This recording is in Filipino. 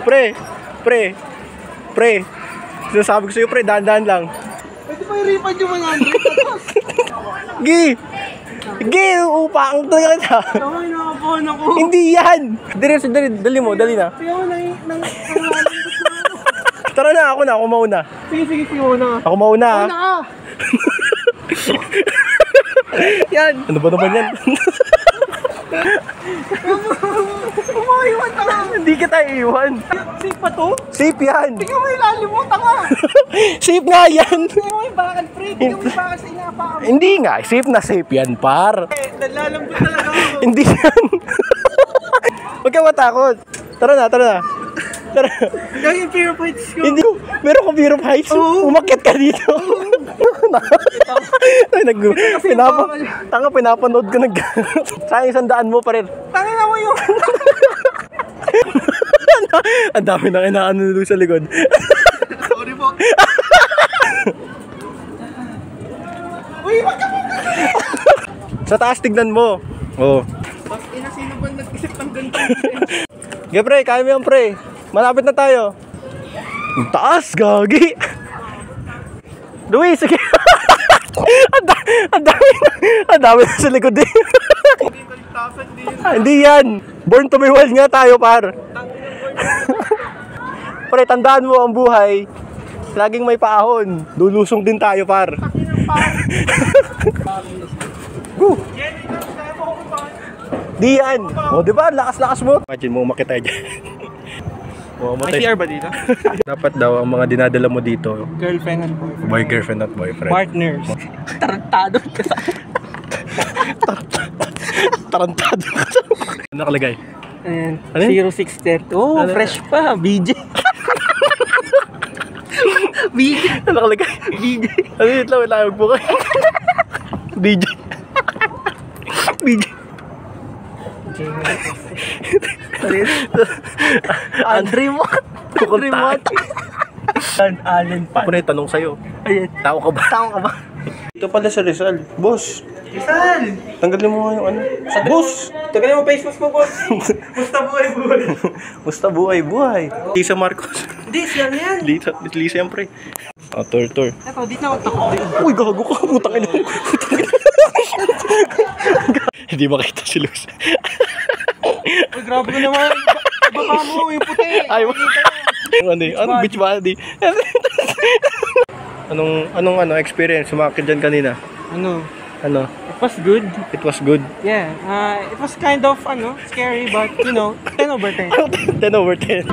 Pre. Sinasabi ko sa'yo, pre, dahan-dahan lang. Pwede pa i-refund yung 100. Gi, upang talaga. Ay, nakapuhan ako. Hindi yan. Dali na. Kaya ako nang Tara na, ako mauna. Sige, una. Ako mauna, ha? Una ka! Yan! Ano ba naman yan? Umaiwan ka lang! Hindi kita iiwan. Safe pa to? Safe yan. Tingnan mo yung lalim mo, tanga! Safe nga yan. Tingnan mo yung bakal, pre! Tingnan mo yung bakal sa inapaka mo! Hindi nga, safe na safe yan, par. Nalalam ko talaga ako! Hindi yan. Huwag kang matakot. Tara na. Kaya yung fear of heights ko! Hindi ko. Meron ko fear of heights. Umakyat ka dito. Pinapanood ko sayang 100 mo pa rin. Tangina mo yung... Ang dami nang inaano doon sa likod. Sorry po. Uy, wag ka mo! Sa taas tignan mo. Oo. Sino ba nag-isip ng ganito? Okay, pre, kaya mo yan, pre. Malapit na tayo. Ang taas, gagi. Luis, sige. Ang dami na sa likod eh. Hindi yan. Born to be wild nga tayo, par. Pre, tandaan mo ang buhay. Laging may paahon. Lulusong din tayo, par. Go. Di yan. O, di ba? Lakas-lakas mo. Imagine mo, umakit tayo dyan. May CR ba dito? Dapat daw ang mga dinadala mo dito, Girlfriend and boyfriend. girlfriend at boyfriend. Partners. Tarantado ka sa... Tarantado ka sa... Ano nakalagay? Ayan. Ano yun? 0630. Oh, fresh pa. BJ. BJ. Ano nakalagay? BJ. Ano yun lang? Wala yung buka. BJ. Andre mo. Allen pa. Pre, tanong sa'yo. Ayan. Tao ka ba? Ito pala sa Rizal. Boss, Rizal! tanggalin mo nga yung ano. Boss! Tagalin mo face mask mo, boss. Musta buhay. Musta buhay? Lisa Marcos. Hindi, siya na yan. Lisa yan, pre. Tour. Ito, di na ako takot. Uy, gago ka. Putang ina. Hindi makita si Luz. Uy, grabe ko naman. Baka mo, yung puti. Ay, ano beach body? Anong experience sumakit dyan kanina? Ano? It was good. It was good. Yeah. It was kind of, scary, but, 10 over 10. 10 over 10.